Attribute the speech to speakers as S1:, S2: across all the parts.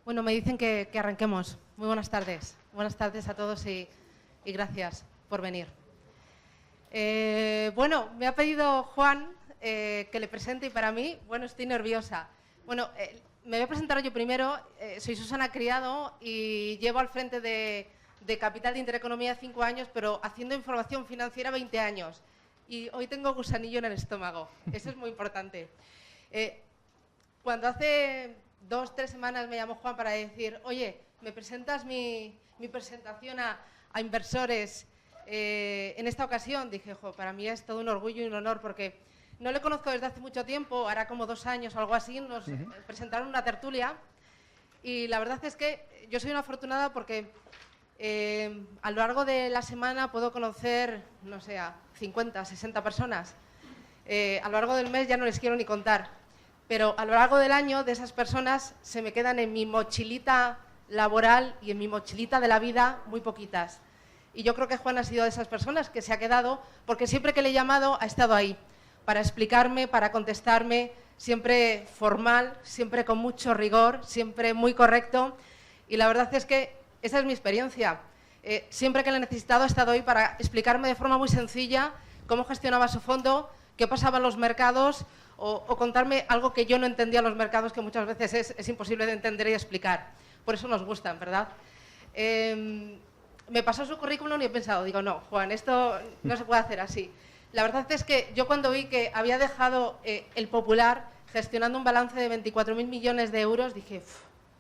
S1: Bueno, me dicen que arranquemos. Muy buenas tardes. Buenas tardes a todos y gracias por venir. Bueno, me ha pedido Juan que le presente y para mí, bueno, estoy nerviosa. Bueno, me voy a presentar yo primero. Soy Susana Criado y llevo al frente de Capital de Intereconomía 5 años, pero haciendo información financiera 20 años. Y hoy tengo gusanillo en el estómago. Eso es muy importante. Cuando hace 2 o 3 semanas me llamó Juan para decir, oye, ¿me presentas mi presentación a inversores en esta ocasión? Dije, jo, para mí es todo un orgullo y un honor porque no le conozco desde hace mucho tiempo, hará como 2 años o algo así, nos presentaron una tertulia y la verdad es que yo soy una afortunada porque a lo largo de la semana puedo conocer, no sé, a 50, 60 personas. A lo largo del mes ya no les quiero ni contar. Pero a lo largo del año de esas personas se me quedan en mi mochilita laboral y en mi mochilita de la vida muy poquitas. Y yo creo que Juan ha sido de esas personas que se ha quedado porque siempre que le he llamado ha estado ahí para explicarme, para contestarme, siempre formal, siempre con mucho rigor, siempre muy correcto. Y la verdad es que esa es mi experiencia. Siempre que le he necesitado ha estado ahí para explicarme de forma muy sencilla cómo gestionaba su fondo, qué pasaba en los mercados, o contarme algo que yo no entendía en los mercados, que muchas veces es imposible de entender y explicar. Por eso nos gustan, ¿verdad? Me pasó su currículum y he pensado, digo, no, Juan, esto no se puede hacer así. La verdad es que yo cuando vi que había dejado el Popular gestionando un balance de 24.000 millones de euros, dije,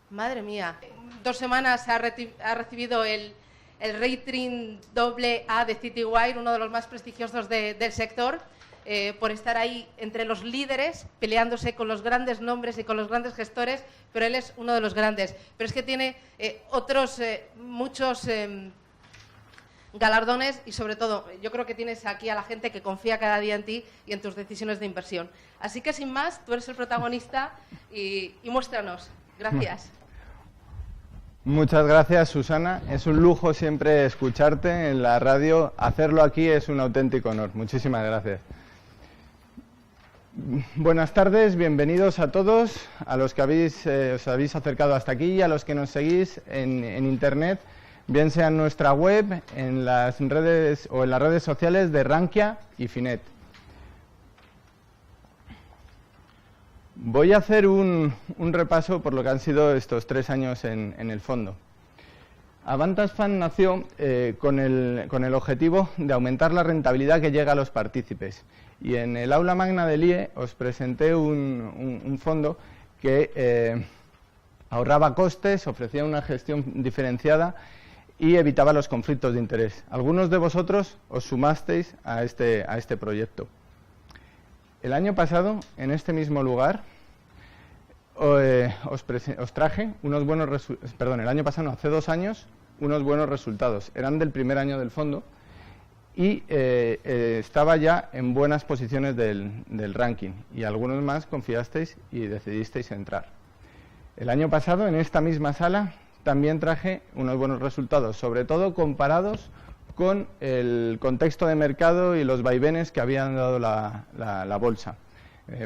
S1: madre mía. 2 semanas ha recibido el rating AA de Citywire, uno de los más prestigiosos del sector, por estar ahí entre los líderes, peleándose con los grandes nombres y con los grandes gestores, pero él es uno de los grandes. Pero es que tiene otros muchos galardones y, sobre todo, yo creo que tienes aquí a la gente que confía cada día en ti y en tus decisiones de inversión. Así que, sin más, tú eres el protagonista y muéstranos. Gracias.
S2: Muchas gracias, Susana. Es un lujo siempre escucharte en la radio. Hacerlo aquí es un auténtico honor. Muchísimas gracias. Buenas tardes, bienvenidos a todos, a los que os habéis acercado hasta aquí y a los que nos seguís en Internet, bien sea en nuestra web, en las redes o en las redes sociales de Rankia y Finet. Voy a hacer un repaso por lo que han sido estos 3 años en el fondo. Avantas Fund nació con el objetivo de aumentar la rentabilidad que llega a los partícipes. Y en el aula magna del IE os presenté un fondo que ahorraba costes, ofrecía una gestión diferenciada y evitaba los conflictos de interés. Algunos de vosotros os sumasteis a este proyecto. El año pasado, en este mismo lugar, os traje unos buenos resultados. Perdón, el año pasado, no, hace 2 años, unos buenos resultados. Eran del primer año del fondo y estaba ya en buenas posiciones del ranking. Y algunos más confiasteis y decidisteis entrar. El año pasado, en esta misma sala, también traje unos buenos resultados, sobre todo comparados con el contexto de mercado y los vaivenes que habían dado la bolsa,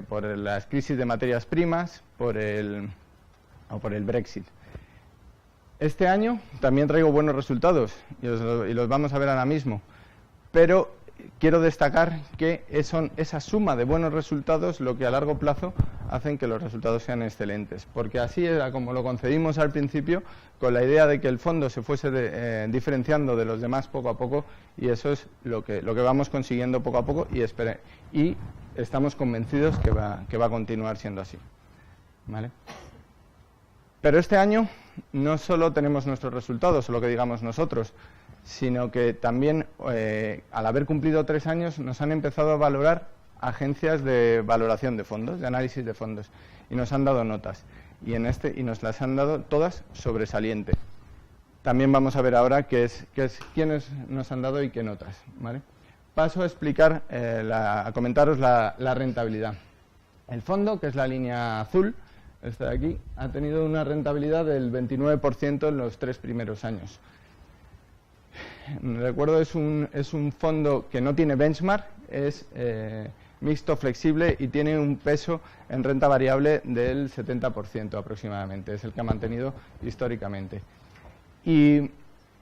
S2: por las crisis de materias primas por el Brexit. Este año también traigo buenos resultados y los vamos a ver ahora mismo, pero quiero destacar que son esa suma de buenos resultados lo que a largo plazo hacen que los resultados sean excelentes, porque así era como lo concebimos al principio, con la idea de que el fondo se fuese diferenciando de los demás poco a poco, y eso es lo que vamos consiguiendo poco a poco y estamos convencidos que va a continuar siendo así. ¿Vale? Pero este año no solo tenemos nuestros resultados, o lo que digamos nosotros, sino que también, al haber cumplido 3 años, nos han empezado a valorar agencias de valoración de fondos, de análisis de fondos, y nos han dado notas, y nos las han dado todas sobresaliente. También vamos a ver ahora quiénes nos han dado y qué notas, ¿vale? Paso a explicar, a comentaros la rentabilidad. El fondo, que es la línea azul, esta de aquí, ha tenido una rentabilidad del 29% en los 3 primeros años. Recuerdo, es un fondo que no tiene benchmark, mixto flexible y tiene un peso en renta variable del 70% aproximadamente, es el que ha mantenido históricamente. Y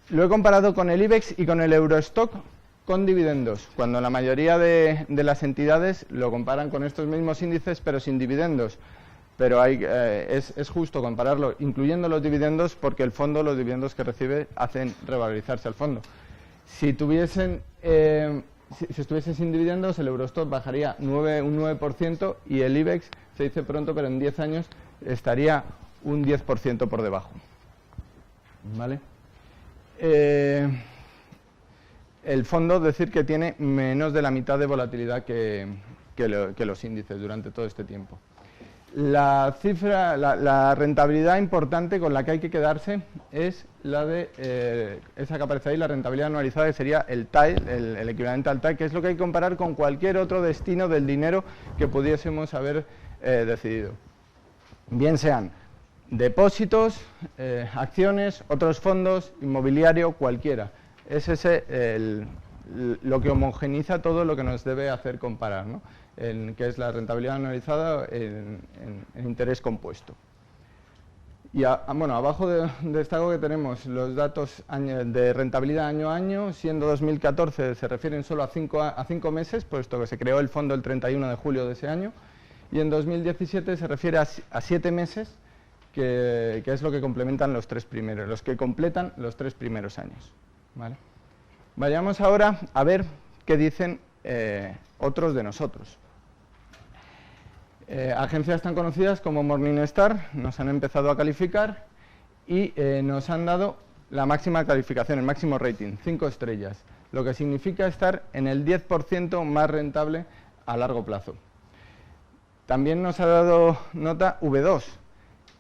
S2: lo he comparado con el IBEX y con el Eurostock con dividendos, cuando la mayoría de las entidades lo comparan con estos mismos índices pero sin dividendos. Pero es justo compararlo incluyendo los dividendos porque el fondo, los dividendos que recibe, hacen revalorizarse al fondo. Si estuviese sin dividendos, el Eurostock bajaría un 9% y el IBEX, se dice pronto, pero en 10 años estaría un 10% por debajo. ¿Vale? El fondo, decir que tiene menos de la mitad de volatilidad que los índices durante todo este tiempo. La rentabilidad importante con la que hay que quedarse es la de esa que aparece ahí, la rentabilidad anualizada, que sería el TAE, el equivalente al TAE, que es lo que hay que comparar con cualquier otro destino del dinero que pudiésemos haber decidido. Bien sean depósitos, acciones, otros fondos, inmobiliario, cualquiera. Es ese lo que homogeniza todo lo que nos debe hacer comparar, ¿no? Que es la rentabilidad anualizada en interés compuesto. Y bueno, abajo de esta que tenemos los datos de rentabilidad año a año, siendo 2014 se refieren solo a 5 meses, puesto que se creó el fondo el 31 de julio de ese año, y en 2017 se refiere a 7 meses, que es lo que complementan los que completan los 3 primeros años. ¿Vale? Vayamos ahora a ver qué dicen otros de nosotros. Agencias tan conocidas como Morningstar nos han empezado a calificar y nos han dado la máxima calificación, el máximo rating, 5 estrellas, lo que significa estar en el 10% más rentable a largo plazo. También nos ha dado nota V2,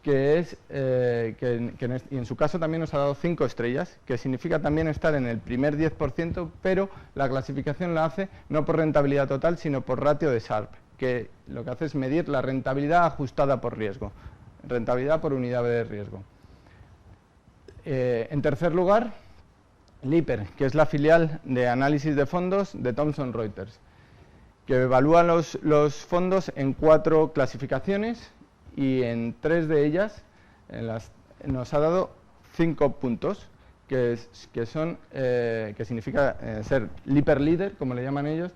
S2: que es, y en su caso también nos ha dado 5 estrellas, que significa también estar en el primer 10%, pero la clasificación la hace no por rentabilidad total, sino por ratio de Sharpe, que lo que hace es medir la rentabilidad ajustada por riesgo, rentabilidad por unidad de riesgo. En tercer lugar, Lipper, que es la filial de análisis de fondos de Thomson Reuters, que evalúa los fondos en 4 clasificaciones y en 3 de ellas nos ha dado 5 puntos, que significa ser Lipper Leader, como le llaman ellos,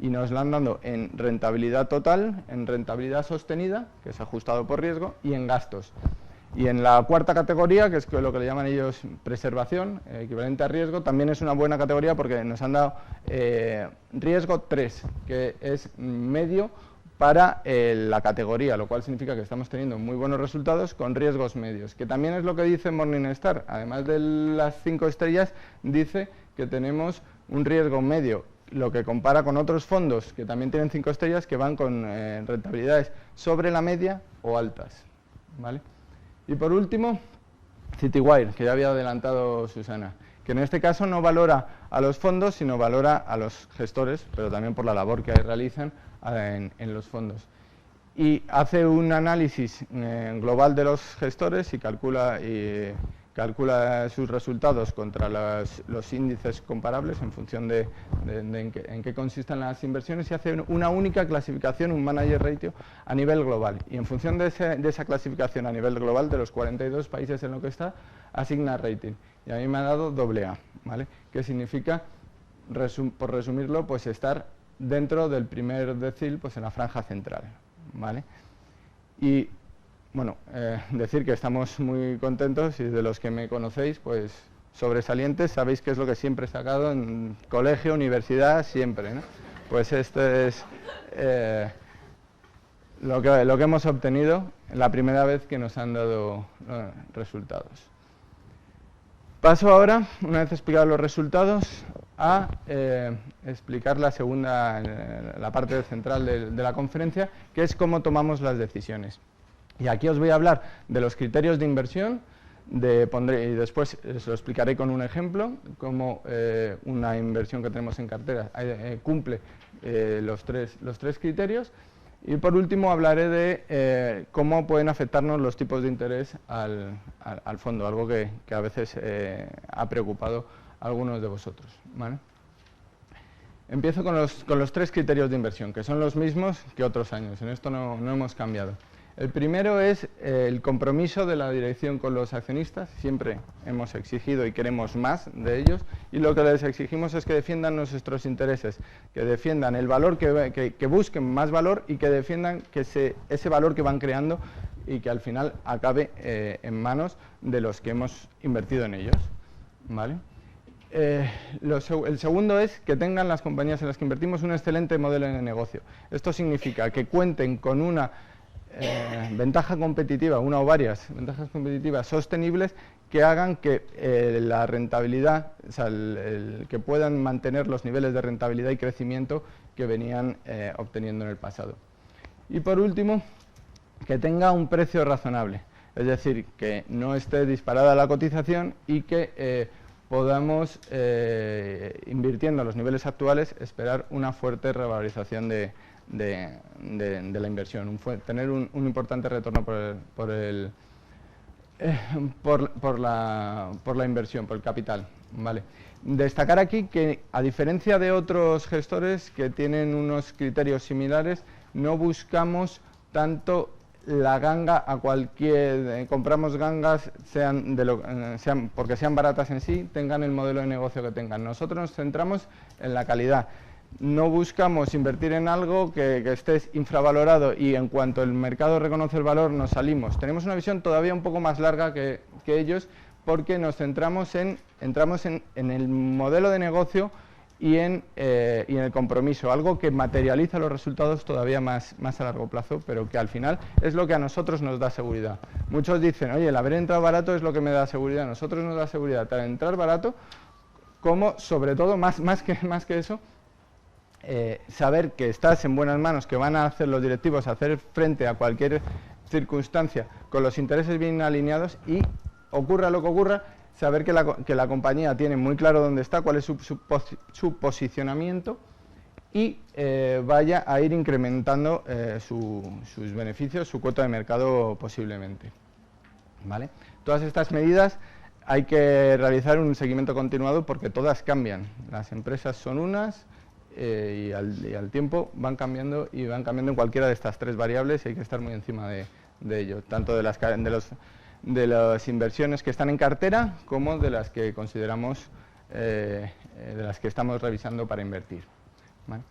S2: y nos la han dado en rentabilidad total, en rentabilidad sostenida, que es ajustado por riesgo, y en gastos. Y en la cuarta categoría, que es lo que le llaman ellos preservación, equivalente a riesgo, también es una buena categoría porque nos han dado riesgo 3, que es medio para la categoría, lo cual significa que estamos teniendo muy buenos resultados con riesgos medios, que también es lo que dice Morningstar. Además de las 5 estrellas, dice que tenemos un riesgo medio, lo que compara con otros fondos que también tienen 5 estrellas que van con rentabilidades sobre la media o altas. ¿Vale? Y por último, Citywire, que ya había adelantado Susana, que en este caso no valora a los fondos, sino valora a los gestores, pero también por la labor que realizan en los fondos. Y hace un análisis global de los gestores y calcula sus resultados contra los índices comparables en función de en qué consisten las inversiones, y hace una única clasificación, un manager ratio a nivel global. Y en función de esa clasificación a nivel global, de los 42 países en los que está, asigna rating. Y a mí me ha dado AA, ¿vale? Que significa, por resumirlo, pues estar dentro del primer decil, pues en la franja central, ¿vale? Y bueno, decir que estamos muy contentos, y de los que me conocéis, pues sobresalientes, sabéis que es lo que siempre he sacado en colegio, universidad, siempre, ¿no? Pues esto es lo que hemos obtenido la primera vez que nos han dado resultados. Paso ahora, una vez explicados los resultados, a explicar la parte central de la conferencia, que es cómo tomamos las decisiones. Y aquí os voy a hablar de los criterios de inversión, y después os lo explicaré con un ejemplo, cómo una inversión que tenemos en cartera cumple los tres criterios. Y por último hablaré de cómo pueden afectarnos los tipos de interés al fondo, algo que a veces ha preocupado a algunos de vosotros, ¿vale? Empiezo con los 3 criterios de inversión, que son los mismos que otros años. En esto no hemos cambiado. El primero es el compromiso de la dirección con los accionistas. Siempre hemos exigido y queremos más de ellos, y lo que les exigimos es que defiendan nuestros intereses, que defiendan el valor, que busquen más valor y que defiendan que ese valor que van creando y que al final acabe en manos de los que hemos invertido en ellos, ¿vale? El segundo es que tengan las compañías en las que invertimos un excelente modelo de negocio. Esto significa que cuenten con una ventaja competitiva, una o varias ventajas competitivas sostenibles que hagan que la rentabilidad, o sea, que puedan mantener los niveles de rentabilidad y crecimiento que venían obteniendo en el pasado. Y por último, que tenga un precio razonable, es decir, que no esté disparada la cotización y que podamos, invirtiendo a los niveles actuales, esperar una fuerte revalorización de la inversión, tener un importante retorno por la inversión, por el capital, ¿vale? Destacar aquí que, a diferencia de otros gestores que tienen unos criterios similares, no buscamos tanto la ganga a cualquier... compramos gangas, sean porque sean baratas en sí, tengan el modelo de negocio que tengan. Nosotros nos centramos en la calidad. No buscamos invertir en algo que esté infravalorado y en cuanto el mercado reconoce el valor nos salimos. Tenemos una visión todavía un poco más larga que ellos, porque nos entramos en el modelo de negocio y en el compromiso, algo que materializa los resultados todavía más a largo plazo, pero que al final es lo que a nosotros nos da seguridad. Muchos dicen, oye, el haber entrado barato es lo que me da seguridad. A nosotros nos da seguridad al entrar barato, como sobre todo, más que eso, saber que estás en buenas manos, que van a hacer los directivos, hacer frente a cualquier circunstancia con los intereses bien alineados y, ocurra lo que ocurra, saber que la compañía tiene muy claro dónde está, cuál es su posicionamiento y vaya a ir incrementando sus beneficios, su cuota de mercado posiblemente, ¿vale? Todas estas medidas hay que realizar un seguimiento continuado porque todas cambian. Las empresas son unas y al tiempo van cambiando en cualquiera de estas 3 variables y hay que estar muy encima de ello, tanto de las inversiones que están en cartera como de las que consideramos, de las que estamos revisando para invertir, ¿vale?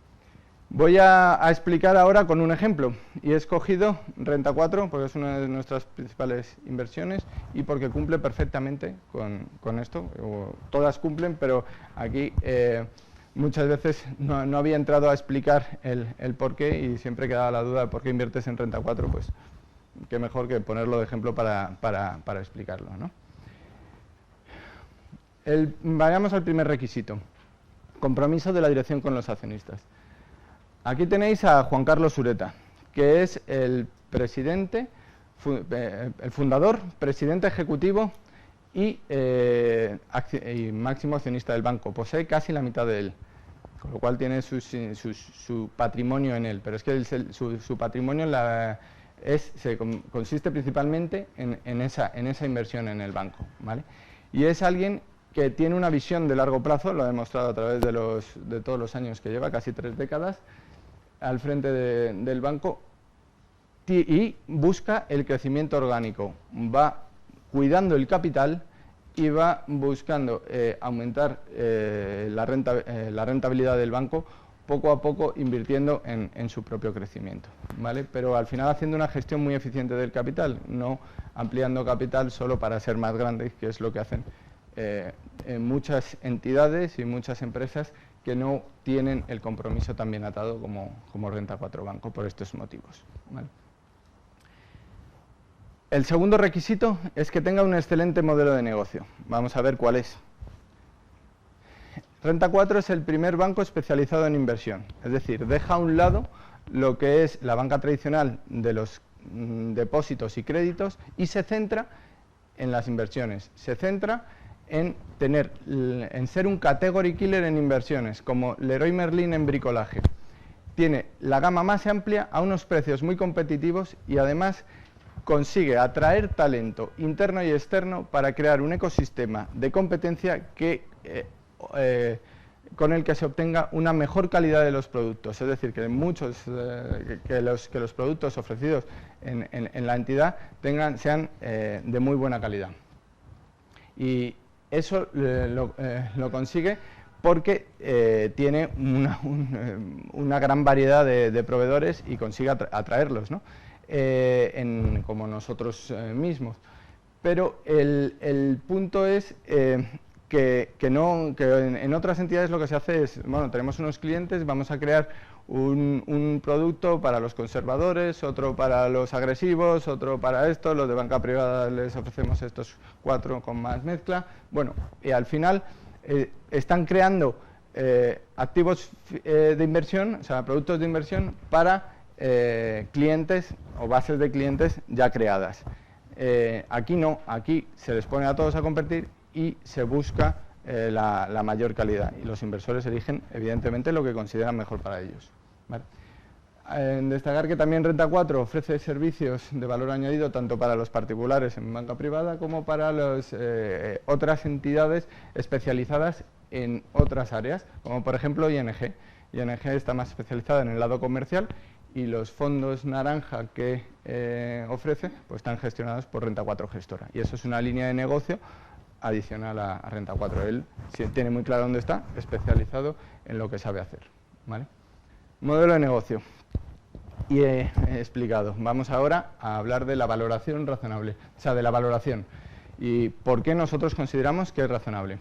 S2: Voy a explicar ahora con un ejemplo, y he escogido Renta 4 porque es una de nuestras principales inversiones y porque cumple perfectamente con esto. Todas cumplen, pero aquí muchas veces no había entrado a explicar el por qué y siempre quedaba la duda de por qué inviertes en Renta 4, pues qué mejor que ponerlo de ejemplo para explicarlo, ¿no? Vayamos al primer requisito, compromiso de la dirección con los accionistas. Aquí tenéis a Juan Carlos Ureta, que es el presidente, el fundador, presidente ejecutivo y máximo accionista del banco. Posee casi la mitad de él, con lo cual tiene su patrimonio en él, pero es que su patrimonio consiste principalmente en esa inversión en el banco, ¿vale? Y es alguien que tiene una visión de largo plazo, lo ha demostrado a través de todos los años que lleva, casi 3 décadas, al frente del banco, y busca el crecimiento orgánico. Va cuidando el capital y va buscando aumentar la rentabilidad del banco, poco a poco invirtiendo en su propio crecimiento, ¿vale? Pero al final haciendo una gestión muy eficiente del capital, no ampliando capital solo para ser más grande, que es lo que hacen muchas entidades y muchas empresas que no tienen el compromiso tan bien atado como Renta 4 Banco por estos motivos, ¿vale? El segundo requisito es que tenga un excelente modelo de negocio. Vamos a ver cuál es. Renta 4 es el primer banco especializado en inversión, es decir, deja a un lado lo que es la banca tradicional de los depósitos y créditos y se centra en las inversiones, se centra en ser un category killer en inversiones, como Leroy Merlin en bricolaje. Tiene la gama más amplia a unos precios muy competitivos y además consigue atraer talento interno y externo para crear un ecosistema de competencia que con el que se obtenga una mejor calidad de los productos, es decir, que los productos ofrecidos en la entidad sean de muy buena calidad. Y eso lo consigue porque tiene una gran variedad de proveedores y consigue atraerlos, ¿no? Como nosotros mismos. Pero el punto es que en otras entidades lo que se hace es, bueno, tenemos unos clientes, vamos a crear un producto para los conservadores, otro para los agresivos, otro para esto, los de banca privada les ofrecemos estos 4 con más mezcla. Bueno, y al final están creando activos de inversión, o sea, productos de inversión para clientes o bases de clientes ya creadas. Aquí no, aquí se les pone a todos a competir y se busca la mayor calidad, y los inversores eligen evidentemente lo que consideran mejor para ellos, ¿vale? Destacar que también Renta 4 ofrece servicios de valor añadido tanto para los particulares en banca privada como para otras entidades especializadas en otras áreas, como por ejemplo ING. ING está más especializada en el lado comercial y los fondos naranja que ofrece pues están gestionados por Renta 4 Gestora, y eso es una línea de negocio adicional a Renta 4. Él tiene muy claro dónde está, especializado en lo que sabe hacer, ¿vale? Modelo de negocio. Y he explicado. Vamos ahora a hablar de la valoración razonable, o sea, de la valoración. ¿Y por qué nosotros consideramos que es razonable?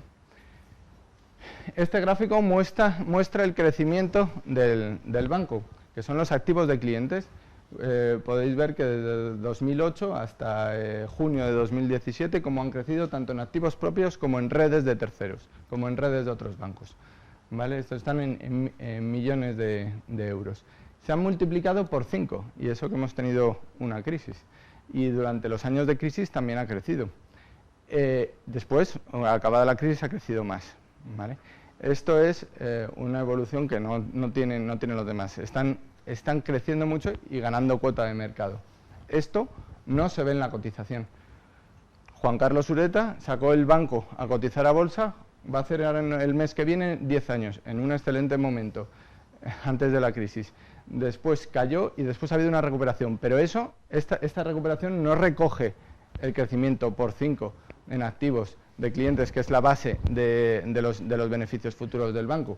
S2: Este gráfico muestra el crecimiento del banco, que son los activos de clientes. Podéis ver que desde 2008 hasta junio de 2017, cómo han crecido tanto en activos propios como en redes de terceros, como en redes de otros bancos, ¿vale? Estos están en millones de euros. Se han multiplicado por 5, y eso que hemos tenido una crisis. Y durante los años de crisis también ha crecido. Después, acabada la crisis, ha crecido más, ¿vale? Esto es una evolución que no tienen los demás. Están creciendo mucho y ganando cuota de mercado. Esto no se ve en la cotización. Juan Carlos Ureta sacó el banco a cotizar a bolsa, va a hacer ahora el mes que viene 10 años, en un excelente momento, antes de la crisis. Después cayó y después ha habido una recuperación, pero esta recuperación no recoge el crecimiento por 5 en activos de clientes, que es la base de los beneficios futuros del banco.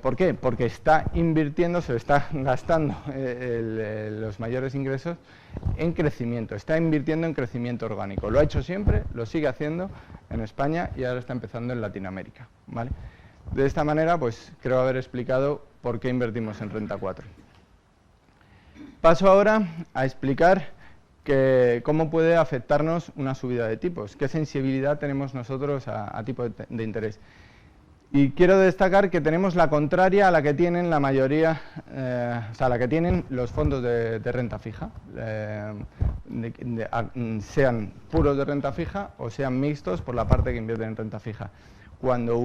S2: ¿Por qué? Porque está invirtiendo, se está gastando los mayores ingresos en crecimiento, está invirtiendo en crecimiento orgánico. Lo ha hecho siempre, lo sigue haciendo en España y ahora está empezando en Latinoamérica, ¿vale? De esta manera, pues creo haber explicado por qué invertimos en Renta 4. Paso ahora a explicar cómo puede afectarnos una subida de tipos, qué sensibilidad tenemos nosotros a tipo de interés. Y quiero destacar que tenemos la contraria a la que tienen la mayoría, o sea, la que tienen los fondos de renta fija, sean puros de renta fija o sean mixtos por la parte que invierten en renta fija. Cuando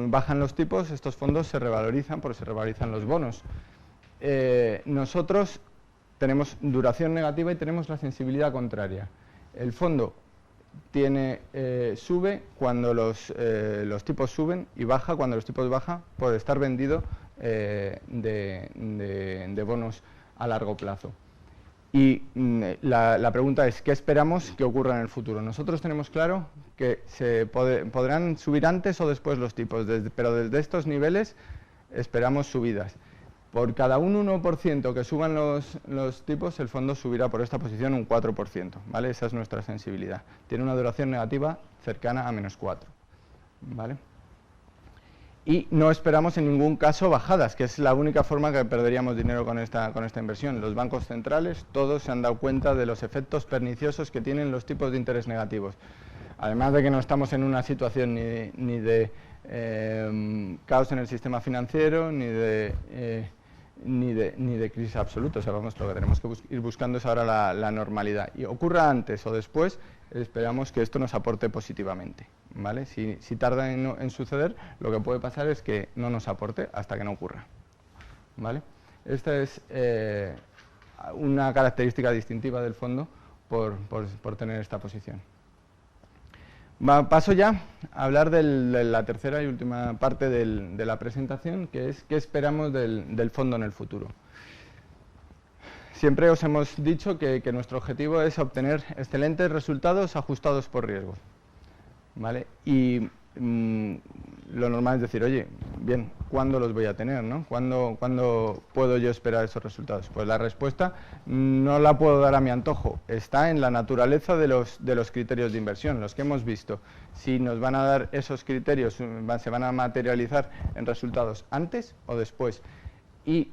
S2: bajan los tipos, estos fondos se revalorizan porque se revalorizan los bonos. Nosotros tenemos duración negativa y tenemos la sensibilidad contraria. El fondo sube cuando los tipos suben y baja cuando los tipos bajan por estar vendido de bonos a largo plazo. Y la pregunta es, ¿qué esperamos que ocurra en el futuro? Nosotros tenemos claro que podrán subir antes o después los tipos, pero desde estos niveles esperamos subidas. Por cada un 1% que suban los tipos, el fondo subirá por esta posición un 4%, ¿vale? Esa es nuestra sensibilidad. Tiene una duración negativa cercana a -4, ¿vale? Y no esperamos en ningún caso bajadas, que es la única forma que perderíamos dinero con esta inversión. Los bancos centrales, todos se han dado cuenta de los efectos perniciosos que tienen los tipos de interés negativos. Además de que no estamos en una situación ni de caos en el sistema financiero, ni de crisis absoluta. O sea, vamos, lo que tenemos que ir buscando es ahora la normalidad. Y ocurra antes o después, esperamos que esto nos aporte positivamente, ¿vale? Si tarda en suceder, lo que puede pasar es que no nos aporte hasta que no ocurra, ¿vale? Esta es una característica distintiva del fondo por tener esta posición. Paso ya a hablar de la tercera y última parte de la presentación, que es qué esperamos del fondo en el futuro. Siempre os hemos dicho que nuestro objetivo es obtener excelentes resultados ajustados por riesgo, ¿vale? Y lo normal es decir, oye, bien, ¿cuándo los voy a tener, no? ¿Cuándo puedo yo esperar esos resultados? Pues la respuesta no la puedo dar a mi antojo, está en la naturaleza de los criterios de inversión, los que hemos visto. Si nos van a dar esos criterios, se van a materializar en resultados antes o después. Y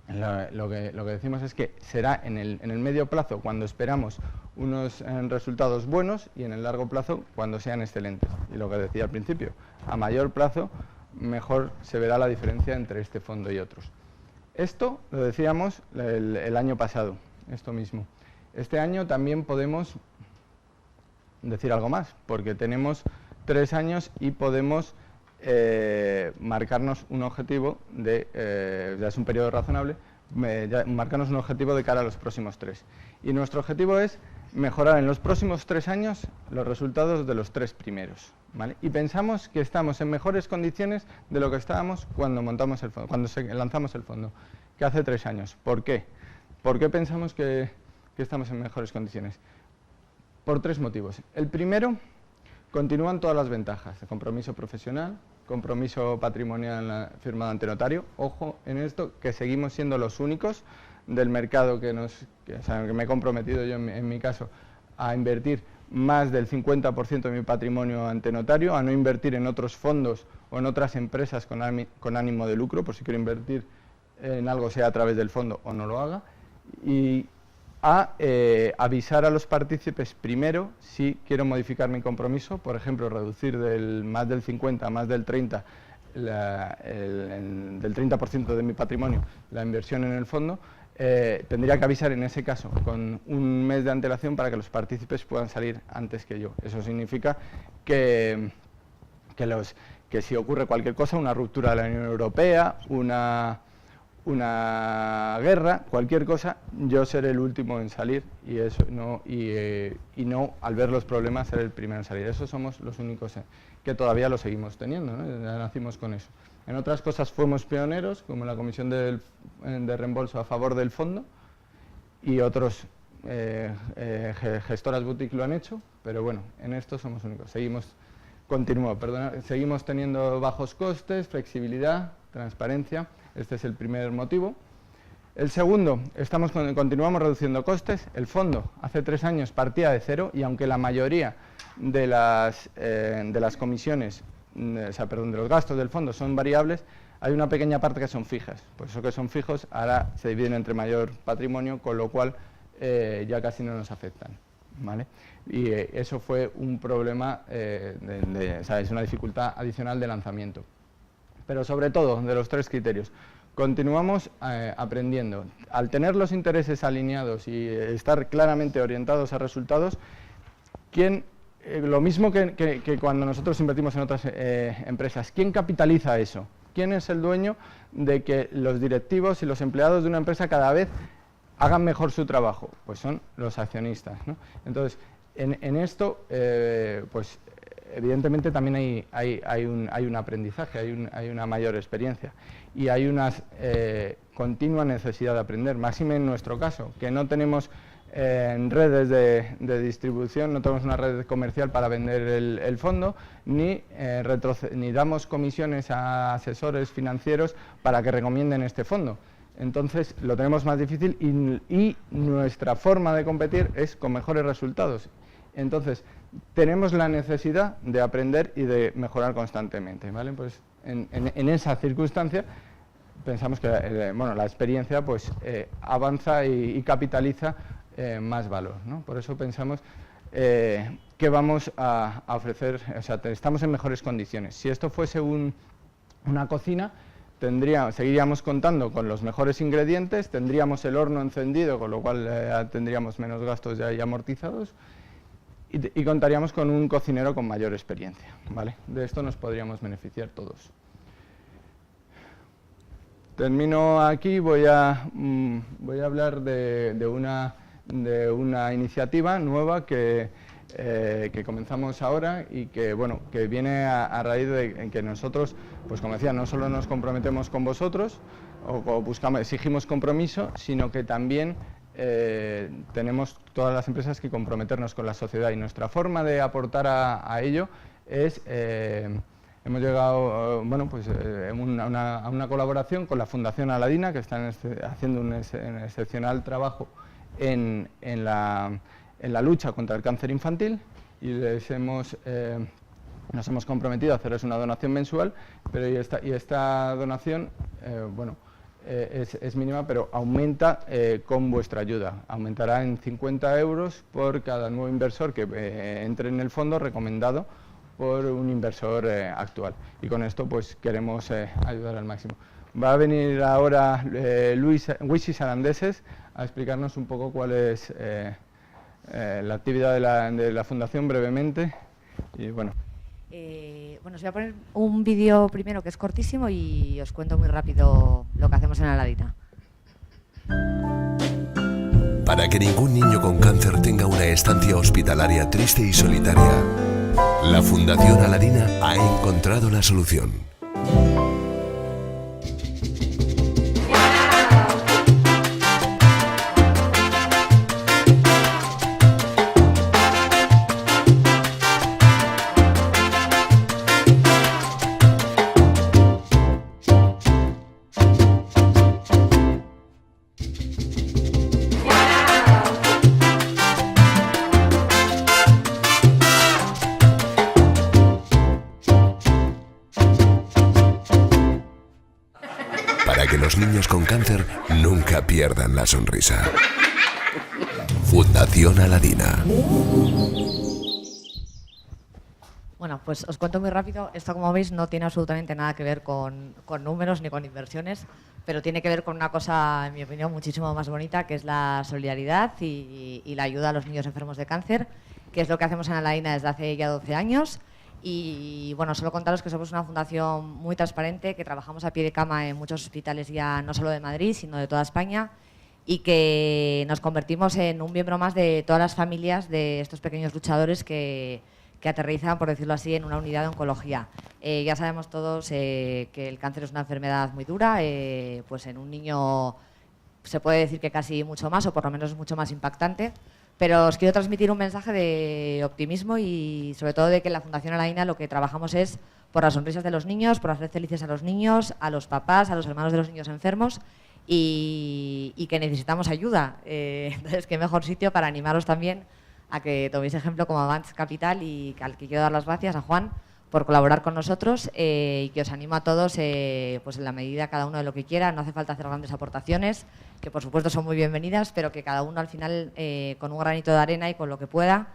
S2: lo que decimos es que será en el medio plazo cuando esperamos unos resultados buenos y en el largo plazo cuando sean excelentes. Y lo que decía al principio, a mayor plazo mejor se verá la diferencia entre este fondo y otros. Esto lo decíamos el año pasado, esto mismo. Este año también podemos decir algo más, porque tenemos 3 años y podemos marcarnos un objetivo ya es un periodo razonable, marcarnos un objetivo de cara a los próximos 3. Y nuestro objetivo es mejorar en los próximos 3 años los resultados de los 3 primeros, ¿vale? Y pensamos que estamos en mejores condiciones de lo que estábamos cuando montamos el fondo, cuando lanzamos el fondo, que hace 3 años. ¿Por qué? ¿Por qué pensamos que estamos en mejores condiciones? Por 3 motivos. El primero, continúan todas las ventajas de compromiso profesional, compromiso patrimonial firmado ante notario. Ojo en esto, que seguimos siendo los únicos del mercado que me he comprometido yo en mi caso a invertir más del 50% de mi patrimonio ante notario, a no invertir en otros fondos o en otras empresas con ánimo de lucro, por si quiero invertir en algo sea a través del fondo o no lo haga, y a avisar a los partícipes primero si quiero modificar mi compromiso, por ejemplo, reducir más del 50 a más del 30, del 30% de mi patrimonio la inversión en el fondo. Tendría que avisar en ese caso con un mes de antelación para que los partícipes puedan salir antes que yo. Eso significa que si ocurre cualquier cosa, una ruptura de la Unión Europea, una guerra, cualquier cosa, yo seré el último en salir y no al ver los problemas ser el primero en salir. Eso somos los únicos que todavía lo seguimos teniendo, ¿no? Ya nacimos con eso. En otras cosas fuimos pioneros, como la Comisión de Reembolso a favor del fondo, y otros gestoras boutique lo han hecho, pero bueno, en esto somos únicos. Seguimos teniendo bajos costes, flexibilidad, transparencia. Este es el primer motivo. El segundo, continuamos reduciendo costes. El fondo hace 3 años partía de 0 y aunque la mayoría de las comisiones, de los gastos del fondo son variables, hay una pequeña parte que son fijas. Por eso que son fijos, ahora se dividen entre mayor patrimonio, con lo cual ya casi no nos afectan, ¿vale? Y eso fue un problema, es una dificultad adicional de lanzamiento. Pero sobre todo, de los 3 criterios, continuamos aprendiendo. Al tener los intereses alineados y estar claramente orientados a resultados, lo mismo que cuando nosotros invertimos en otras empresas, ¿quién capitaliza eso? ¿Quién es el dueño de que los directivos y los empleados de una empresa cada vez hagan mejor su trabajo? Pues son los accionistas, ¿no? Entonces, en esto, pues evidentemente también hay un aprendizaje, hay una mayor experiencia y hay una continua necesidad de aprender, máxime en nuestro caso, que no tenemos redes de distribución, no tenemos una red comercial para vender el fondo, ni damos comisiones a asesores financieros para que recomienden este fondo. Entonces lo tenemos más difícil y nuestra forma de competir es con mejores resultados. Entonces tenemos la necesidad de aprender y de mejorar constantemente, ¿vale? Pues en esa circunstancia pensamos que la experiencia pues avanza y capitaliza más valor, ¿no? Por eso pensamos que vamos a ofrecer, o sea, estamos en mejores condiciones. Si esto fuese una cocina, seguiríamos contando con los mejores ingredientes, tendríamos el horno encendido, con lo cual tendríamos menos gastos ya amortizados, y contaríamos con un cocinero con mayor experiencia, ¿vale? De esto nos podríamos beneficiar todos. Termino aquí, voy a hablar de una iniciativa nueva que que comenzamos ahora y que, bueno, que viene a raíz de que nosotros, pues como decía, no solo nos comprometemos con vosotros o exigimos compromiso, sino que también tenemos todas las empresas que comprometernos con la sociedad, y nuestra forma de aportar a ello es, hemos llegado bueno, pues, a una colaboración con la Fundación Aladina, que están haciendo un excepcional trabajo en la lucha contra el cáncer infantil, y nos hemos comprometido a hacerles una donación mensual, pero esta donación bueno, es mínima, pero aumenta con vuestra ayuda. Aumentará en 50 euros por cada nuevo inversor que entre en el fondo, recomendado por un inversor actual. Y con esto pues queremos ayudar al máximo. Va a venir ahora Wishy Sarandeses a explicarnos un poco cuál es la actividad de la Fundación brevemente. Y bueno.
S3: Bueno, os voy a poner un vídeo primero que es cortísimo y os cuento muy rápido lo que hacemos en Aladina.
S4: Para que ningún niño con cáncer tenga una estancia hospitalaria triste y solitaria, la Fundación Aladina ha encontrado la solución. Para que los niños con cáncer nunca pierdan la sonrisa. Fundación Aladina.
S3: Bueno, pues os cuento muy rápido. Esto, como veis, no tiene absolutamente nada que ver con números ni con inversiones, pero tiene que ver con una cosa, en mi opinión, muchísimo más bonita, que es la solidaridad y la ayuda a los niños enfermos de cáncer, que es lo que hacemos en Aladina desde hace ya 12 años. Y bueno, solo contaros que somos una fundación muy transparente, que trabajamos a pie de cama en muchos hospitales ya, no solo de Madrid, sino de toda España, y que nos convertimos en un miembro más de todas las familias de estos pequeños luchadores que aterrizan, por decirlo así, en una unidad de oncología. Ya sabemos todos que el cáncer es una enfermedad muy dura, pues en un niño se puede decir que casi mucho más, o por lo menos es mucho más impactante. Pero os quiero transmitir un mensaje de optimismo y sobre todo de que en la Fundación Aladina lo que trabajamos es por las sonrisas de los niños, por hacer felices a los niños, a los papás, a los hermanos de los niños enfermos y que necesitamos ayuda. Entonces, qué mejor sitio para animaros también a que toméis ejemplo como Avance Capital, y al que quiero dar las gracias a Juan por colaborar con nosotros, y que os animo a todos, pues en la medida cada uno de lo que quiera. No hace falta hacer grandes aportaciones, que por supuesto son muy bienvenidas, pero que cada uno al final, con un granito de arena y con lo que pueda,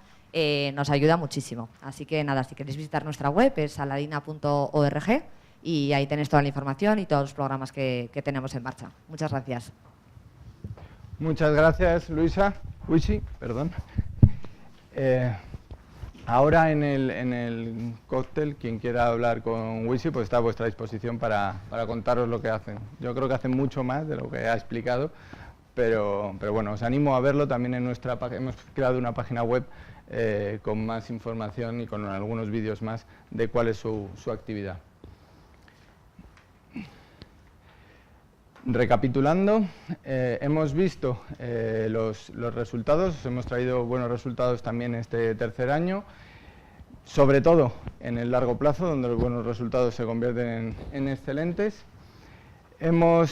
S3: nos ayuda muchísimo. Así que nada, si queréis visitar nuestra web es aladina.org, y ahí tenéis toda la información y todos los programas que tenemos en marcha. Muchas gracias.
S2: Muchas gracias, Wishy, perdón. Ahora en el cóctel, quien quiera hablar con Wishy, pues está a vuestra disposición para contaros lo que hacen. Yo creo que hacen mucho más de lo que ha explicado, pero bueno, os animo a verlo también en nuestra página. Hemos creado una página web con más información y con algunos vídeos más de cuál es su actividad. Recapitulando, hemos visto los resultados, os hemos traído buenos resultados también este tercer año, sobre todo en el largo plazo, donde los buenos resultados se convierten en excelentes. Hemos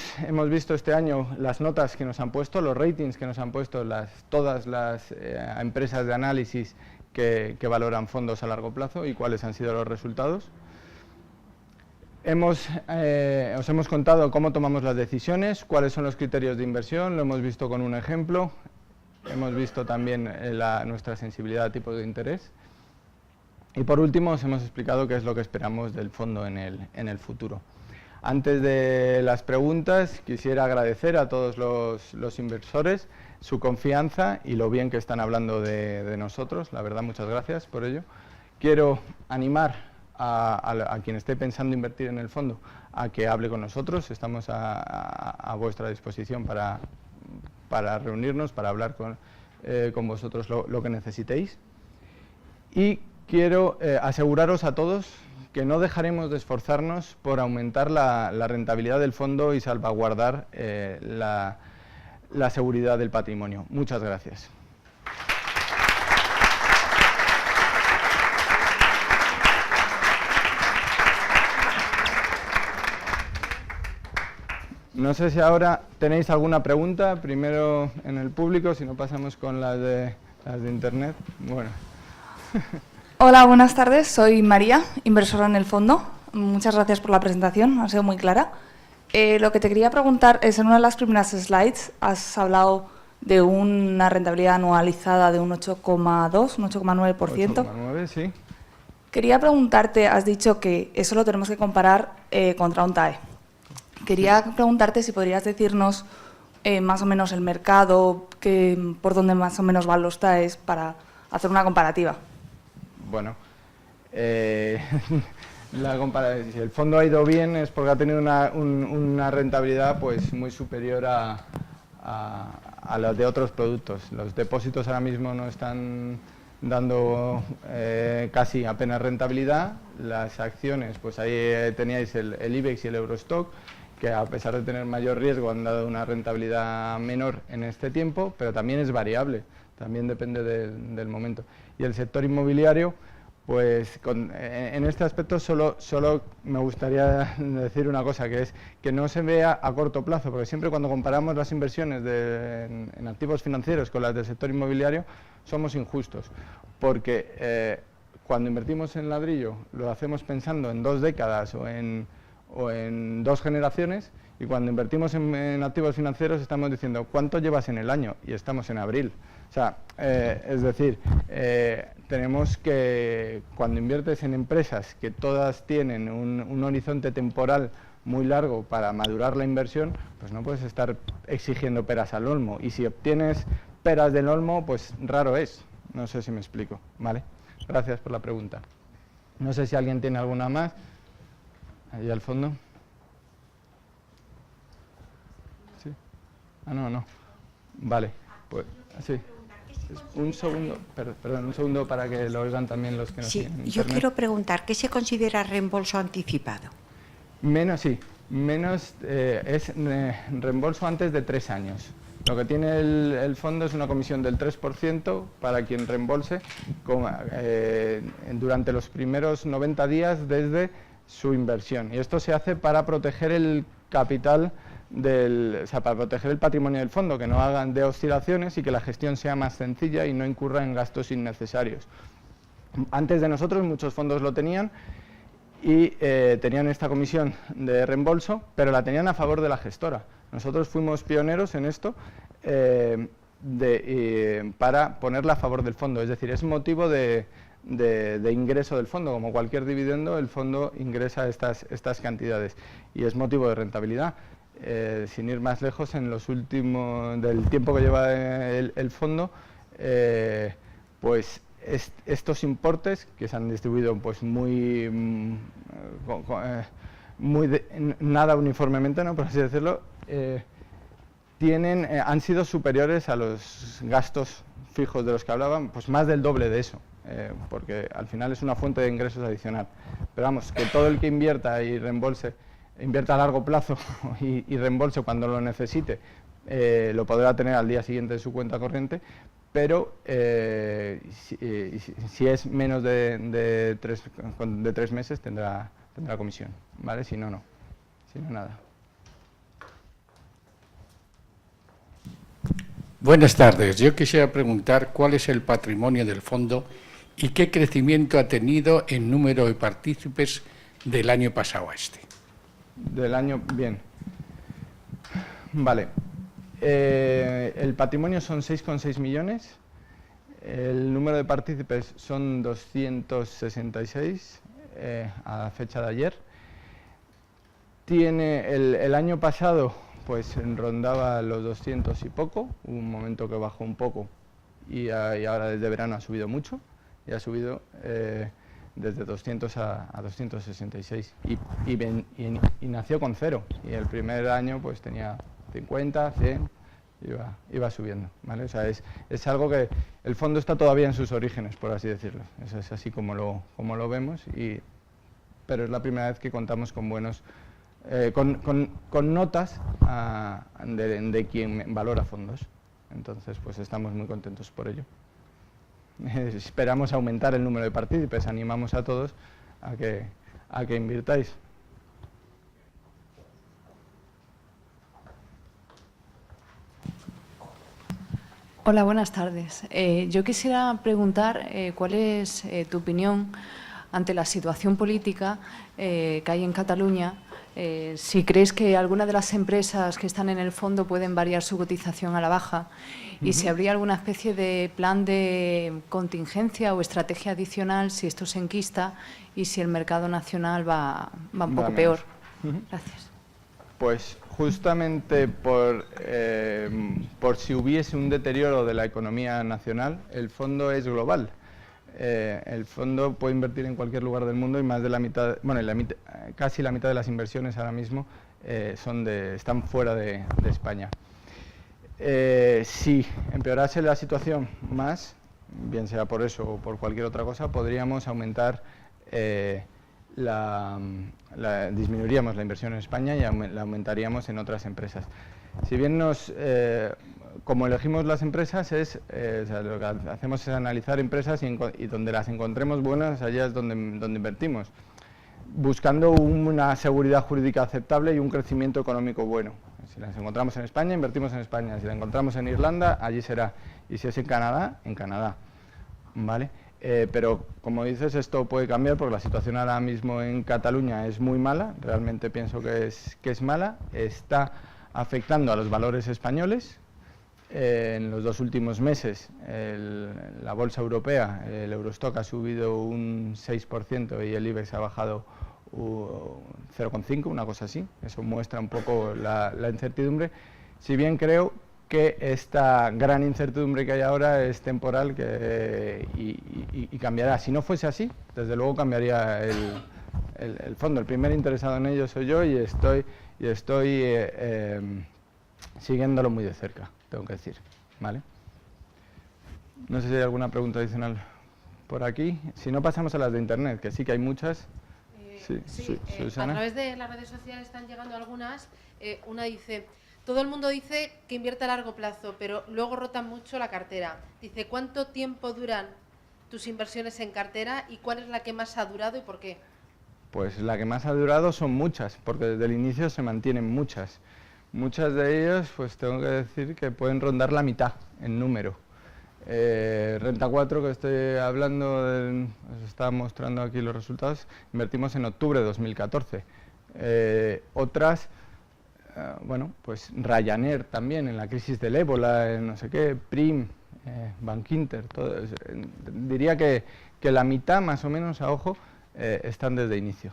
S2: visto este año las notas que nos han puesto, los ratings que nos han puesto todas las empresas de análisis que valoran fondos a largo plazo y cuáles han sido los resultados. Os hemos contado cómo tomamos las decisiones, cuáles son los criterios de inversión, lo hemos visto con un ejemplo. Hemos visto también nuestra sensibilidad a tipos de interés. Y por último os hemos explicado qué es lo que esperamos del fondo en el futuro. Antes de las preguntas, quisiera agradecer a todos los inversores su confianza y lo bien que están hablando de nosotros. La verdad, muchas gracias por ello. Quiero animar a quien esté pensando invertir en el fondo a que hable con nosotros. Estamos a vuestra disposición para reunirnos, para hablar con vosotros lo que necesitéis. Y quiero aseguraros a todos que no dejaremos de esforzarnos por aumentar la rentabilidad del fondo y salvaguardar la seguridad del patrimonio. Muchas gracias. No sé si ahora tenéis alguna pregunta, primero en el público, si no pasamos con las de internet. Bueno.
S5: Hola, buenas tardes. Soy María, inversora en el fondo. Muchas gracias por la presentación, ha sido muy clara. Lo que te quería preguntar es, en una de las primeras slides has hablado de una rentabilidad anualizada de un 8,2, un 8,9%.
S2: 8,9, sí.
S5: Quería preguntarte, has dicho que eso lo tenemos que comparar contra un TAE. Quería preguntarte si podrías decirnos más o menos el mercado, por dónde más o menos van los TAEs para hacer una comparativa.
S2: Bueno, si el fondo ha ido bien es porque ha tenido una rentabilidad pues muy superior a las de otros productos. Los depósitos ahora mismo no están dando casi apenas rentabilidad. Las acciones, pues ahí teníais el IBEX y el Eurostock, que a pesar de tener mayor riesgo han dado una rentabilidad menor en este tiempo, pero también es variable, también depende del momento. Y el sector inmobiliario, pues en este aspecto solo me gustaría decir una cosa, que es que no se vea a corto plazo, porque siempre cuando comparamos las inversiones en activos financieros con las del sector inmobiliario, somos injustos, porque cuando invertimos en ladrillo lo hacemos pensando en 2 décadas o en 2 generaciones, y cuando invertimos en activos financieros estamos diciendo ¿cuánto llevas en el año? Y estamos en abril. O sea, es decir, tenemos que, cuando inviertes en empresas que todas tienen un horizonte temporal muy largo para madurar la inversión, pues no puedes estar exigiendo peras al olmo, y si obtienes peras del olmo, pues raro es. No sé si me explico, ¿vale? Gracias por la pregunta. No sé si alguien tiene alguna más. Ahí al fondo. ¿Sí? Ah, no. Vale, pues sí. Un segundo, perdón, un segundo para que lo oigan también los que nos siguen en
S6: yo
S2: internet.
S6: quiero preguntar, ¿qué se considera reembolso anticipado?
S2: Menos es reembolso antes de 3 años. Lo que tiene el fondo es una comisión del 3% para quien reembolse durante los primeros 90 días desde su inversión. Y esto se hace para proteger el capital para proteger el patrimonio del fondo, que no hagan de oscilaciones y que la gestión sea más sencilla y no incurra en gastos innecesarios. Antes de nosotros muchos fondos lo tenían y tenían esta comisión de reembolso, pero la tenían a favor de la gestora. Nosotros fuimos pioneros en esto para ponerla a favor del fondo, es decir, es motivo de ingreso del fondo. Como cualquier dividendo, el fondo ingresa estas cantidades y es motivo de rentabilidad. Sin ir más lejos, en los últimos del tiempo que lleva el fondo, pues estos importes que se han distribuido pues nada uniformemente, ¿no?, por así decirlo, han sido superiores a los gastos fijos de los que hablaban, pues más del doble de eso, porque al final es una fuente de ingresos adicional. Pero vamos, que todo el que invierta y reembolse, invierta a largo plazo y reembolse cuando lo necesite, lo podrá tener al día siguiente de su cuenta corriente, pero si es menos de 3 meses tendrá comisión, ¿vale? Si no, no. Si no, nada.
S7: Buenas tardes. Yo quisiera preguntar cuál es el patrimonio del fondo y qué crecimiento ha tenido en número de partícipes del año pasado a este.
S2: Del año, bien. Vale. El patrimonio son 6,6 millones. El número de partícipes son 266 a la fecha de ayer. El año pasado pues rondaba los 200 y poco, hubo un momento que bajó un poco y ahora desde verano ha subido mucho, y ha subido desde 200 a 266 y nació con 0, y el primer año pues tenía 50, 100, iba subiendo, ¿vale? O sea, es algo que el fondo está todavía en sus orígenes, por así decirlo. Eso es así como lo vemos, pero es la primera vez que contamos con buenos, con notas de quien valora fondos. Entonces, pues estamos muy contentos por ello. Esperamos aumentar el número de partícipes, animamos a todos a que invirtáis.
S8: Hola, buenas tardes. Yo quisiera preguntar cuál es tu opinión ante la situación política que hay en Cataluña. Si crees que alguna de las empresas que están en el fondo pueden variar su cotización a la baja y si habría alguna especie de plan de contingencia o estrategia adicional si esto se enquista y si el mercado nacional va un poco peor. Gracias.
S2: Pues justamente por si hubiese un deterioro de la economía nacional, el fondo es global. El fondo puede invertir en cualquier lugar del mundo y más de la mitad, bueno, casi la mitad de las inversiones ahora mismo están fuera de España. Si empeorase la situación más, bien sea por eso o por cualquier otra cosa, podríamos aumentar, disminuiríamos la inversión en España y la aumentaríamos en otras empresas. Si bien como elegimos las empresas, o sea, lo que hacemos es analizar empresas y donde las encontremos buenas, allá es donde invertimos, buscando una seguridad jurídica aceptable y un crecimiento económico bueno. Si las encontramos en España, invertimos en España. Si las encontramos en Irlanda, allí será. Y si es en Canadá, ¿vale? Pero, como dices, esto puede cambiar porque la situación ahora mismo en Cataluña es muy mala, realmente pienso que es mala, está afectando a los valores españoles. En los 2 últimos meses la bolsa europea, el Eurostock ha subido un 6% y el IBEX ha bajado 0,5, una cosa así. Eso muestra un poco la incertidumbre, si bien creo que esta gran incertidumbre que hay ahora es temporal y cambiará. Si no fuese así, desde luego cambiaría el fondo. El primer interesado en ello soy yo y estoy siguiéndolo muy de cerca, tengo que decir, ¿vale? No sé si hay alguna pregunta adicional por aquí. Si no, pasamos a las de Internet, que sí que hay muchas.
S1: A través de las redes sociales están llegando algunas. Una dice, todo el mundo dice que invierte a largo plazo, pero luego rotan mucho la cartera. Dice, ¿cuánto tiempo duran tus inversiones en cartera y cuál es la que más ha durado y por qué?
S2: Pues la que más ha durado son muchas, porque desde el inicio se mantienen muchas. Muchas de ellas, pues tengo que decir que pueden rondar la mitad en número. Renta 4, que estoy hablando, os estaba mostrando aquí los resultados, invertimos en octubre de 2014. Otras, bueno, pues Ryanair también, en la crisis del ébola, en no sé qué, Prim, Bankinter, todo eso. Diría que la mitad, más o menos, a ojo, están desde inicio.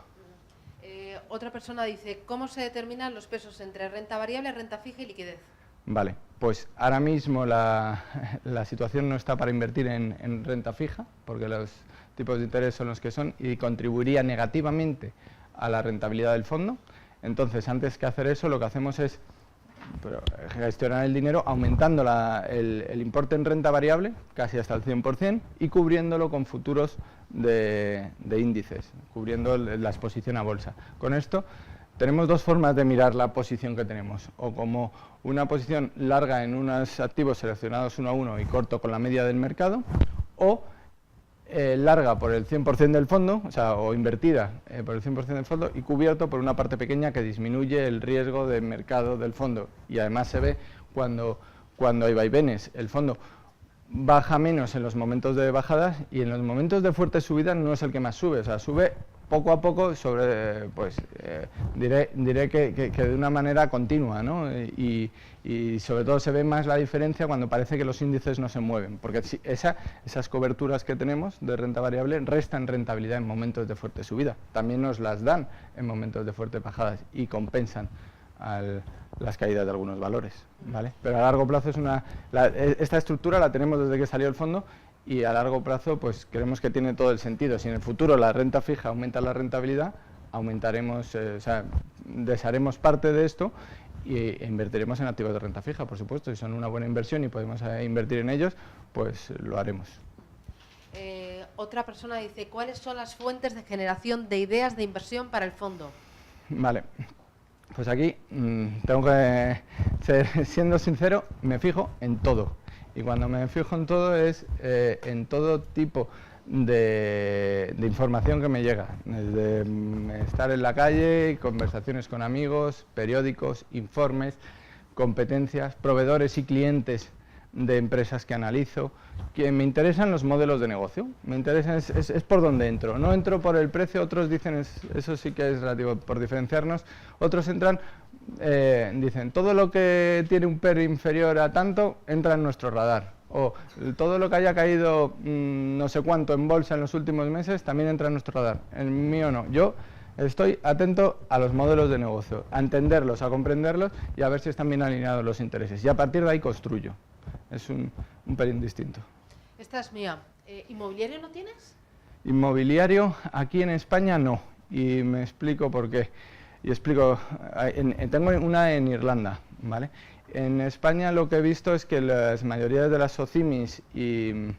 S1: Otra persona dice, ¿cómo se determinan los pesos entre renta variable, renta fija y liquidez?
S2: Vale, pues ahora mismo la situación no está para invertir en renta fija, porque los tipos de interés son los que son y contribuiría negativamente a la rentabilidad del fondo. Entonces, antes que hacer eso, lo que hacemos es gestionar el dinero aumentando el importe en renta variable, casi hasta el 100%, y cubriéndolo con futuros de índices, cubriendo la exposición a bolsa. Con esto tenemos 2 formas de mirar la posición que tenemos, o como una posición larga en unos activos seleccionados uno a uno y corto con la media del mercado, o larga por el 100% del fondo, o invertida por el 100% del fondo y cubierto por una parte pequeña que disminuye el riesgo de mercado del fondo. Y además se ve cuando hay vaivenes. El fondo baja menos en los momentos de bajadas y en los momentos de fuerte subida no es el que más sube, sube poco a poco, diré que de una manera continua, ¿no? Y sobre todo se ve más la diferencia cuando parece que los índices no se mueven, porque esas coberturas que tenemos de renta variable restan rentabilidad en momentos de fuerte subida, también nos las dan en momentos de fuertes bajadas y compensan las caídas de algunos valores, ¿vale? Pero a largo plazo esta estructura la tenemos desde que salió el fondo. Y a largo plazo, pues creemos que tiene todo el sentido. Si en el futuro la renta fija aumenta la rentabilidad, aumentaremos, o sea, desharemos parte de esto e invertiremos en activos de renta fija, por supuesto. Si son una buena inversión y podemos invertir en ellos, pues lo haremos.
S1: Otra persona dice, ¿cuáles son las fuentes de generación de ideas de inversión para el fondo?
S2: Vale, pues aquí tengo que ser, siendo sincero, me fijo en todo. Y cuando me fijo en todo es en todo tipo de información que me llega, desde estar en la calle, conversaciones con amigos, periódicos, informes, competencias, proveedores y clientes de empresas que analizo, que me interesan los modelos de negocio, me interesan, es por donde entro, no entro por el precio, otros dicen, eso sí que es relativo, por diferenciarnos, otros entran, dicen, todo lo que tiene un PER inferior a tanto, entra en nuestro radar, o todo lo que haya caído no sé cuánto en bolsa en los últimos meses, también entra en nuestro radar, el mío no, yo estoy atento a los modelos de negocio, a entenderlos, a comprenderlos y a ver si están bien alineados los intereses, y a partir de ahí construyo. Es un pelín distinto.
S1: Esta es mía. ¿Inmobiliario no tienes?
S2: Inmobiliario aquí en España no, y me explico por qué. Y explico, tengo una en Irlanda, ¿vale? En España lo que he visto es que las mayorías de las SOCIMIs y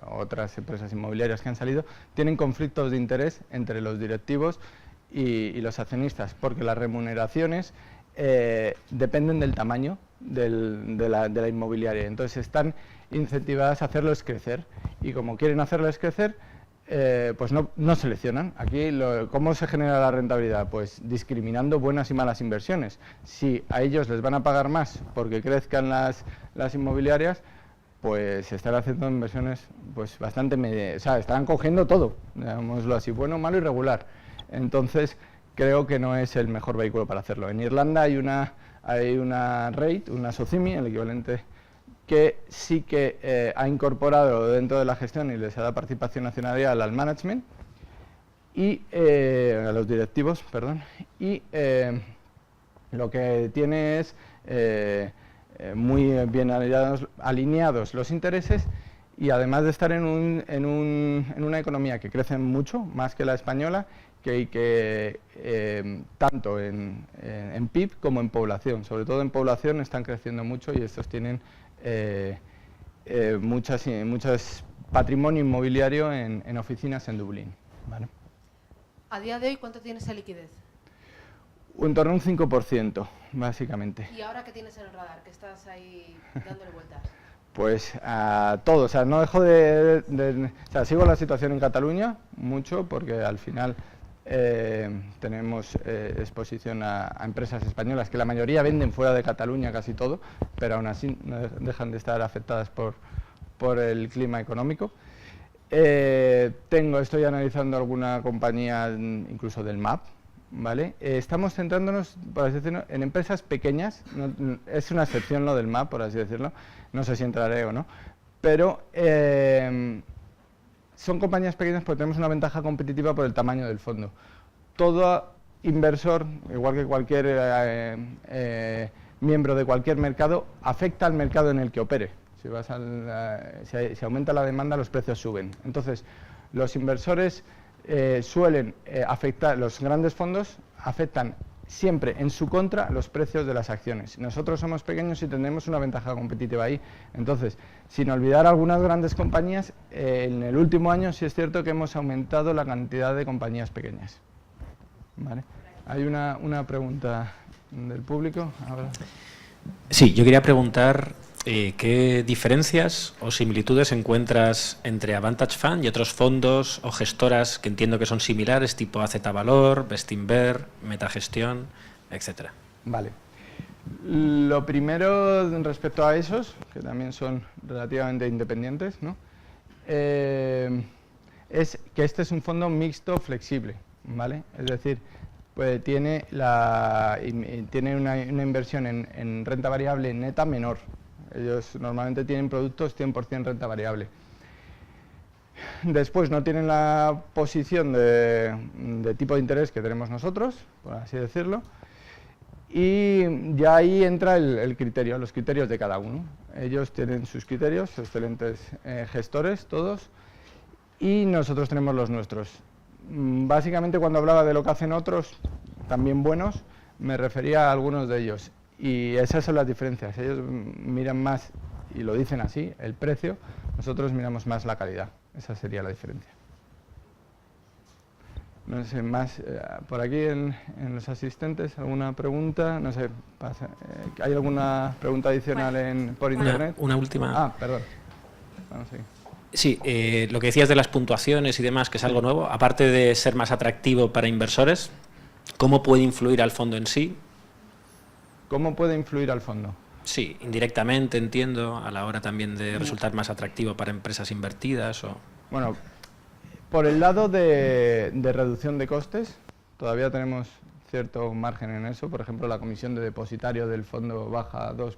S2: otras empresas inmobiliarias que han salido tienen conflictos de interés entre los directivos y los accionistas, porque las remuneraciones dependen del tamaño de la inmobiliaria, entonces están incentivadas a hacerlos crecer y como quieren hacerlos crecer, pues no seleccionan. Aquí, ¿cómo se genera la rentabilidad? Pues discriminando buenas y malas inversiones. Si a ellos les van a pagar más porque crezcan las inmobiliarias, pues están haciendo inversiones pues bastante, o sea, están cogiendo todo, digámoslo así, bueno, malo y regular. Entonces, creo que no es el mejor vehículo para hacerlo. En Irlanda hay una REIT, una SOCIMI, el equivalente, que sí que ha incorporado dentro de la gestión y les ha dado participación accionarial al management y a los directivos, perdón, y lo que tiene es muy bien alineados los intereses y además de estar en una economía que crece mucho, más que la española, que tanto en PIB como en población, sobre todo en población están creciendo mucho y estos tienen muchas patrimonio inmobiliario en oficinas en Dublín. ¿Vale?
S1: A día de hoy, ¿cuánto tienes de liquidez?
S2: En torno a un 5%, básicamente.
S1: ¿Y ahora qué tienes en el radar? Que estás ahí dándole vueltas.
S2: Pues a todo, o sea, no dejo o sea, sigo la situación en Cataluña mucho porque al final tenemos exposición a empresas españolas que la mayoría venden fuera de Cataluña casi todo, pero aún así no dejan de estar afectadas por el clima económico. Estoy analizando alguna compañía incluso del MAP, ¿vale? Estamos centrándonos, por así decirlo, en empresas pequeñas, es una excepción lo del MAP, por así decirlo, no sé si entraré o no, pero son compañías pequeñas porque tenemos una ventaja competitiva por el tamaño del fondo. Todo inversor, igual que cualquier miembro de cualquier mercado, afecta al mercado en el que opere. Si aumenta la demanda, los precios suben. Entonces, los inversores suelen afectar, los grandes fondos afectan siempre en su contra los precios de las acciones. Nosotros somos pequeños y tenemos una ventaja competitiva ahí. Entonces, sin olvidar algunas grandes compañías, en el último año sí es cierto que hemos aumentado la cantidad de compañías pequeñas. ¿Vale? Hay una pregunta del público. Ahora.
S9: Sí, yo quería preguntar qué diferencias o similitudes encuentras entre Avantage Fund y otros fondos o gestoras que entiendo que son similares, tipo AZ Valor, Bestinver, Metagestión, etcétera.
S2: Vale. Lo primero respecto a esos, que también son relativamente independientes, ¿no? Es que este es un fondo mixto flexible, ¿vale? Es decir, pues tiene una inversión en renta variable neta menor. Ellos normalmente tienen productos 100% renta variable. Después no tienen la posición de tipo de interés que tenemos nosotros, por así decirlo, y ya ahí entra el criterio, los criterios de cada uno. Ellos tienen sus criterios, excelentes gestores todos, y nosotros tenemos los nuestros. básicamente cuando hablaba de lo que hacen otros, también buenos, me refería a algunos de ellos. Y esas son las diferencias. Ellos miran más, y lo dicen así, el precio, nosotros miramos más la calidad. Esa sería la diferencia. No sé, más por aquí en los asistentes, ¿alguna pregunta? No sé, ¿hay alguna pregunta adicional por internet?
S9: Una última.
S2: Ah, perdón. Vamos a seguir.
S9: Sí, lo que decías de las puntuaciones y demás, que es algo nuevo, aparte de ser más atractivo para inversores, ¿cómo puede influir al fondo en sí?
S2: ¿Cómo puede influir al fondo?
S9: Sí, indirectamente, entiendo, a la hora también de resultar más atractivo para empresas invertidas.
S2: Bueno, por el lado de reducción de costes, todavía tenemos cierto margen en eso. Por ejemplo, la comisión de depositario del fondo baja 2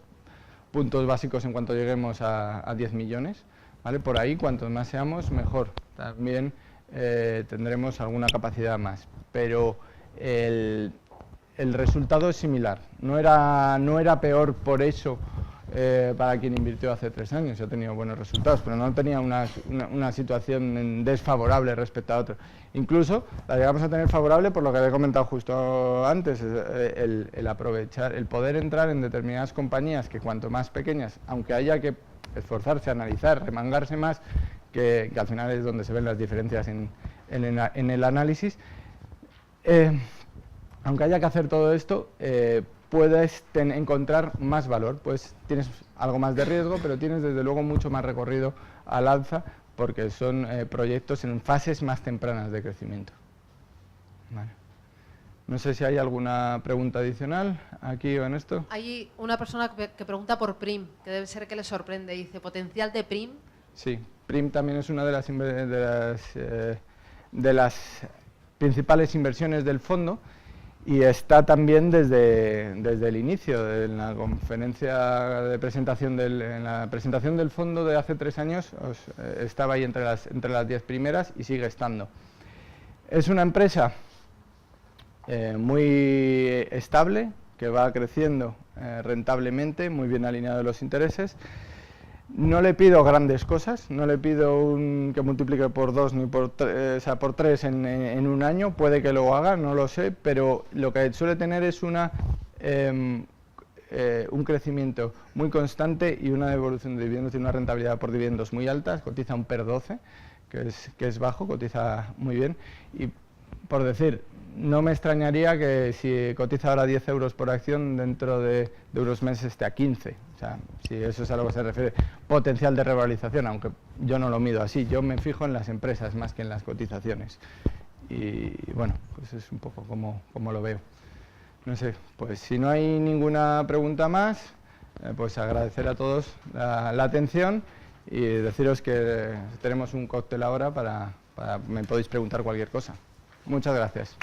S2: puntos básicos en cuanto lleguemos a 10 millones. ¿Vale? Por ahí, cuanto más seamos, mejor. También tendremos alguna capacidad más. Pero el resultado es similar. No era peor por eso para quien invirtió hace 3 años. Ha tenido buenos resultados, pero no tenía una situación desfavorable respecto a otro. Incluso la llegamos a tener favorable por lo que había comentado justo antes, el aprovechar, el poder entrar en determinadas compañías que cuanto más pequeñas, aunque haya que esforzarse, analizar, remangarse más, que al final es donde se ven las diferencias en el análisis. Aunque haya que hacer todo esto, puedes encontrar más valor, pues tienes algo más de riesgo, pero tienes desde luego mucho más recorrido al alza, porque son proyectos en fases más tempranas de crecimiento. Vale. No sé si hay alguna pregunta adicional aquí o en esto. Hay
S1: una persona que pregunta por PRIM, que debe ser que le sorprende. Dice, ¿potencial de PRIM? Sí, PRIM también es una de las principales inversiones del fondo y está también desde el inicio. En la conferencia de presentación en la presentación del fondo de hace 3 años estaba ahí entre las 10 primeras y sigue estando. Es una empresa muy estable, que va creciendo rentablemente, muy bien alineado de los intereses. No le pido grandes cosas, no le pido que multiplique por 2 ni por 3 en un año, puede que lo haga, no lo sé, pero lo que suele tener es un crecimiento muy constante y una devolución de dividendos y una rentabilidad por dividendos muy altas. Cotiza un PER 12, que es bajo, cotiza muy bien, y por decir, no me extrañaría que si cotiza ahora 10 euros por acción, dentro de unos meses esté a 15. O sea, si eso es a lo que se refiere, potencial de revalorización, aunque yo no lo mido así, yo me fijo en las empresas más que en las cotizaciones. Y bueno, pues es un poco como lo veo. No sé, pues si no hay ninguna pregunta más, pues agradecer a todos la atención y deciros que tenemos un cóctel ahora me podéis preguntar cualquier cosa. Muchas gracias.